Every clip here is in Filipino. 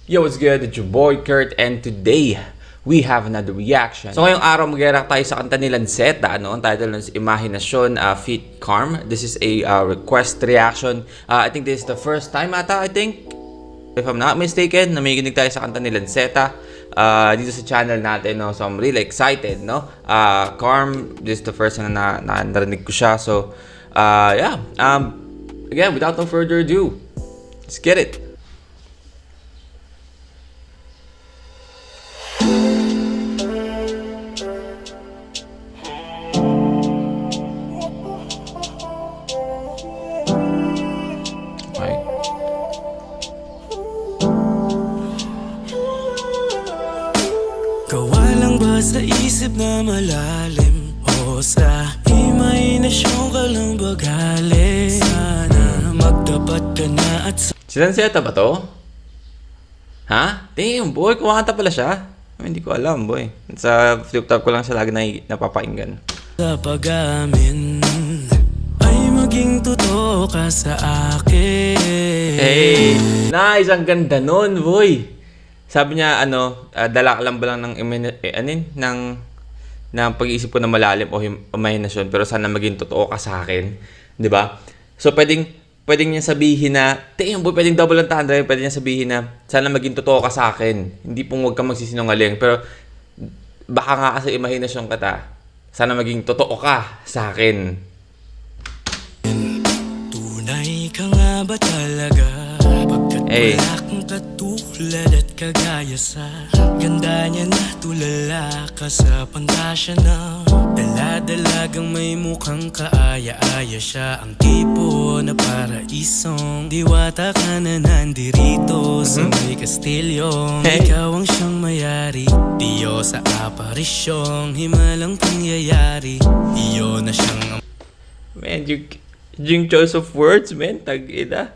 Yo, what's good? It's your boy Kurt, and today we have another reaction. So ngayong araw mag-react tayo sa kanta ni Lanceta, ano? Ang title nun is Imahinasyon feat. Carm. This is a request reaction. I think this is the first time ata, if I'm not mistaken, na may kinig tayo sa kanta ni Lanceta dito sa channel natin, no? So I'm really excited, no? Carm, this is the first time na narinig ko siya. So yeah, again, without no further ado, let's get it. Gawa lang ba sa isip na malalim o sa imahinasyon ka lang ba galing? Sana magdapat ka na at Si Lanceta ba to? Ha? Damn, boy, kumakanta pala siya. Hindi ko alam, boy. Sa flip-top ko lang siya lagi napapakinggan. sa pag-amin ay maging totoo ka sa akin. Hey! Nice! Ang ganda nun, boy! Sabi niya, dala ka lang ba lang ng pag-iisip ko na malalim o imahinasyon, pero sana maging totoo ka sa akin. Di ba? So, pwedeng niya sabihin na, damn boy, pwedeng double ang tandem, pwedeng niya sabihin na, sana maging totoo ka sa akin. Hindi pong huwag kang magsisinungaling, pero baka nga kasi imahinasyon ka sana maging totoo ka sa akin. Tunay ka nga ba talaga? Pagkat wala kang katulad at kagaya sa ganda niya na tulala ka sa pantasya na dala-dalagang may mukhang kaaya-aya siya. Ang tipo na paraisong diwata ka na nandirito sa may kastilyong ikaw ang siyang mayari. Diyos sa aparisyong himalang pangyayari. Iyo na siyang Man, yung choice of words, man, tag-ina.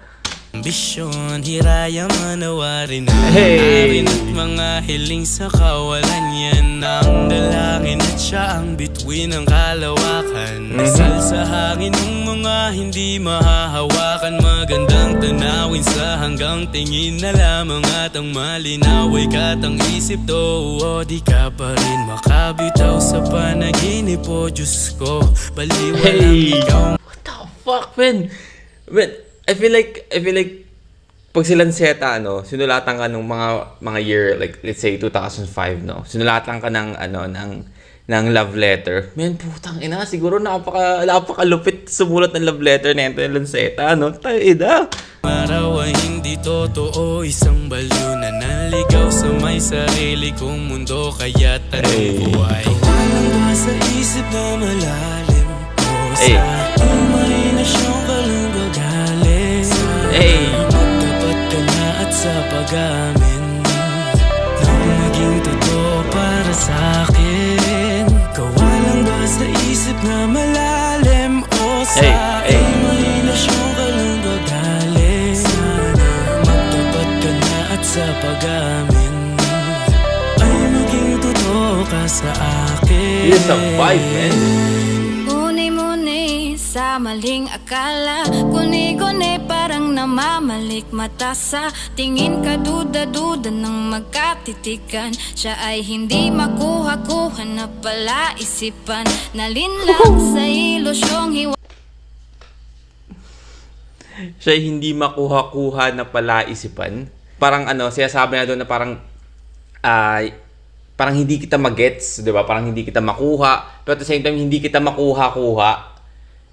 ambisyon, hiraya manawarin na Hey! at mga hiling sa kawalan yan ang dalangin at siya ang bituin ng kalawakan. Dasal sa hangin ng mga hindi mahahawakan, magandang tanawin sa hanggang tingin na lamang at ang malinaw ay katang isip to. O di ka pa rin makabitaw sa panaginip o Diyos ko, baliwalang ikaw. What the fuck, man? I feel like pag si Lanceta, sinulatan ka nung mga year, like let's say 2005, no? Sinulatan ka ng love letter. Man, putang ina, siguro napakalupit sumulat ng love letter na ito ni Lanceta, no? Taida. Araw ay hindi totoo, isang baliw na naligaw sa may sarili kong mundo, kaya tanong ko ay kawalan ba sa isip na malalim o sa imahinasyon ka lang ba galing? Magdapat ka na at sa pag-amin nang maging totoo para sa akin. Kawalan ba sa isip na malalim o sa imahinasyon ka lang ba galing? Sana magdapat ka na at sa pag-amin ay maging totoo ka sa akin. This is a vibe, man. Muni-muni sa maling akala, guni-guni parang namamalik mata sa tingin ka, duda-duda ng magkatitikan. Siya ay hindi makuha-kuha na pala isipan, nalinlang sa ilusyong hiwa. Siya hindi makuha-kuha na pala isipan. Parang sinasabi na doon na parang hindi kita magets, 'di ba? Parang hindi kita makuha, pero at the same time hindi kita makuha-kuha.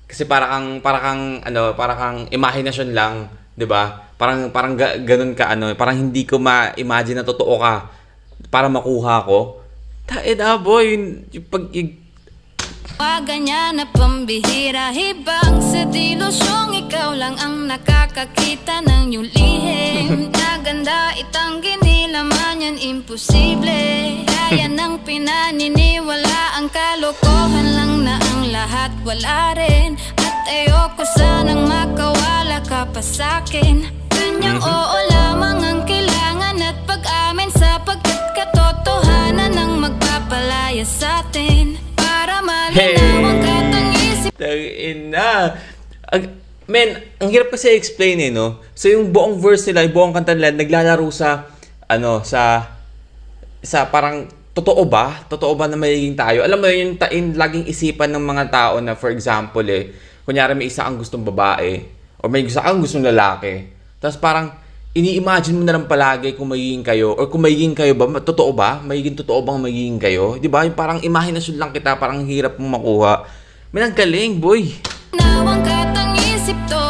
Kasi parang kang imahinasyon lang, 'di ba? Parang ganun ka parang hindi ko ma-imagine na totoo ka para makuha ko. Taeda boy, Ganyan na pambihira, hibang sa dilusyong ikaw lang ang nakakakita ng iyong lihim. Naganda itanggi nilaman yan, imposible. Kaya nang pinaniniwala ang kalokohan lang na ang lahat wala rin. At ayoko sanang makawala ka pa sa'kin. Kanyang oo lamang ang kailangan at pag-amin sapagkat katotohanan ang magpapalaya sa'tin. Para malinaw ang katang isip. Tangina. Men, ang hirap kasi explain no? So yung buong verse nila, yung buong kanta nila, naglalaro sa sa parang totoo ba? Totoo ba na magiging tayo? Alam mo yun, yung laging isipan ng mga tao na, for example, kunyari may isa ang gustong babae, o may isa ang gustong lalaki. Tapos parang, ini-imagine mo na lang palagi kung magiging kayo, or kung magiging kayo ba, totoo ba? Totoo bang magiging kayo? Di ba? Yung parang imahinasyon lang kita, parang hirap mong makuha. May nanggaling, boy! Nawang katang isip to,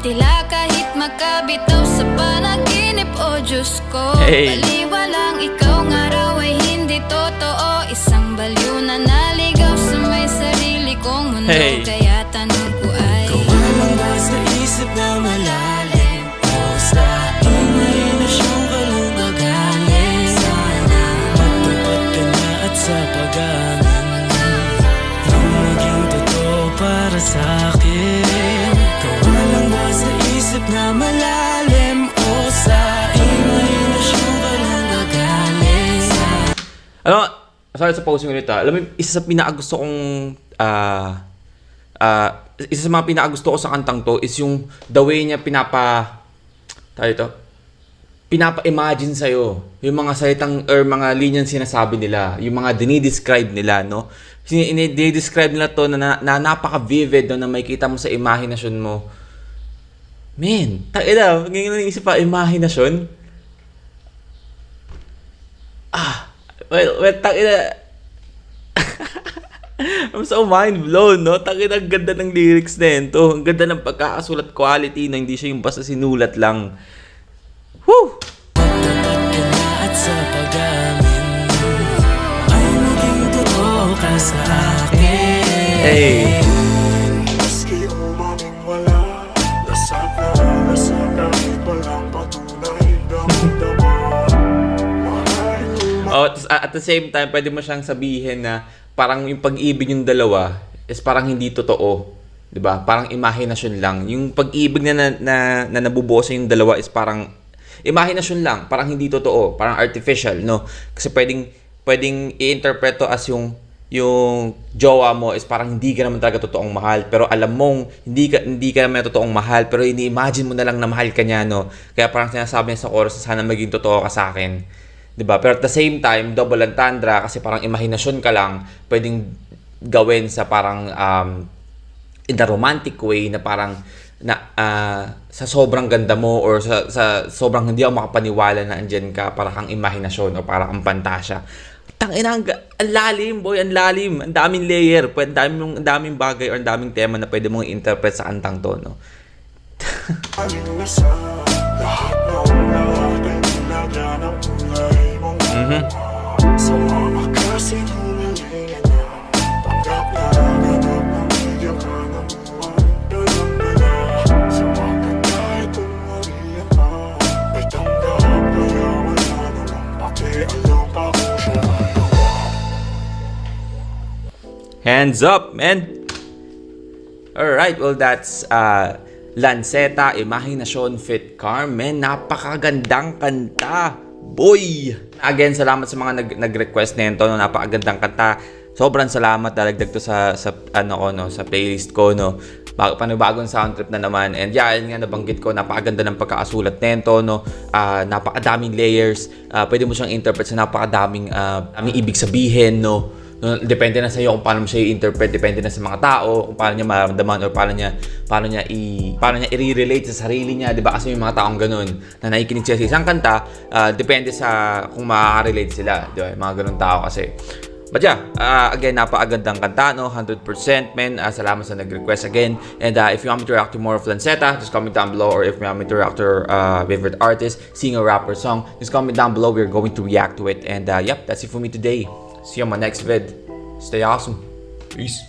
tila kahit makabitaw sa panaginip, o Diyos ko. Hey. Baliwa lang, ikaw nga raw ay hindi totoo. Isang baliw na naligaw sa may sarili kong mundo. Hey. Kaya tanong ko ay, Kawalan ba sa isip na malalim? O sa imahinasyon ka lang gagaling? Sana magtapat ka na at sa pag-amin nang maging totoo para sa'kin. Kawalan ba sa isip na malalim? O sa imahinasyon ka lang gagaling? Ano, sorry sa posing ulit Alam mo, isa sa pinakagusto kong isa sa mga pinakagusto ko sa kantang to is yung the way niya pinapa-imagine sa'yo yung mga salitang or mga linyang sinasabi nila, yung mga dinidescribe nila, no? Dinidescribe nila to na napaka-vivid, no, na makikita mo sa imahinasyon mo. Man, tayo ngayon naisip pa, imahinasyon? Well, takina. I'm so mind blown, no? Takina, ang ganda ng lyrics na yun to. Ang ganda ng pagkakasulat quality na hindi siya yung basta sinulat lang. Woo! Magtapat ka na at sa pag-amin ay maging totoo ka sa akin. Hey! Maski umaming wala, lasag kahit walang patunay, damang-dama. Oh, at the same time, pwede mo siyang sabihin na parang yung pag-ibig yung dalawa is parang hindi totoo. 'Di ba? Parang imahinasyon lang. Yung pag-ibig na nabubuo sa yung dalawa is parang imahinasyon lang, parang hindi totoo, parang artificial, no? Kasi pwedeng i-interpret to as yung jowa mo is parang hindi ka naman talaga totoong mahal, pero alam mong hindi ka naman totoong mahal, pero ini-imagine mo na lang na mahal ka niya, no? Kaya parang sinasabi niya sa chorus na sana maging totoo ka sa akin. 'Di ba? Pero at the same time, double entendre kasi parang imahinasyon ka lang, pwedeng gawin sa parang in the romantic way na parang sa sobrang ganda mo or sa sobrang hindi ako makapaniwala na andyan ka, para kang imahinasyon o para kang pantasya. Tangina, ang lalim, boy, ang lalim. Ang daming layer, ang daming bagay or ang daming tema na pwede mong i-interpret sa kantang to, no? Aming nasa lahat ay nilagyan ng kulay mong sa mga kasinungalingan na tanggap na bigyan ka ng buwan, dalang-dala sa mga kahit umariyan ka ay tanggap, kaya wala namang pakialam pa kung siya ay gawa. Hands up, man! Alright, well, that's Lanceta, Imahinasyon Fit Carm. Man, napakagandang kanta, boy! Again, salamat sa mga nag-request nito, no? Napakagandang kanta. Sobrang salamat, dalagdag to sa playlist ko, no? Panibagong sound trip na naman. And yeah, yun nga nabanggit ko, napakaganda ng pagkakasulat nito, no? Napakadaming layers. Pwede mo siyang interpret sa napakadaming ibig sabihin, no? Depende na sa iyo kung paano mo siya i-interpret, depende na sa mga tao kung paano niya maramdaman or paano niya i-relate sa sarili niya, 'di ba? Kasi may mga taong ganoon na nakikinig sila sa isang kanta, depende sa kung makaka-relate sila, 'di ba? Mga ganoong tao kasi. But yeah, again, napakagandang kanta, no? 100%, men. Salamat sa nag-request again. And if you want me to react to more of Lanceta, just comment down below. Or if you want me to react to favorite artist, sing a rapper song, just comment down below. We're going to react to it. And yep, that's it for me today. See you on my next vid. Stay awesome. Peace.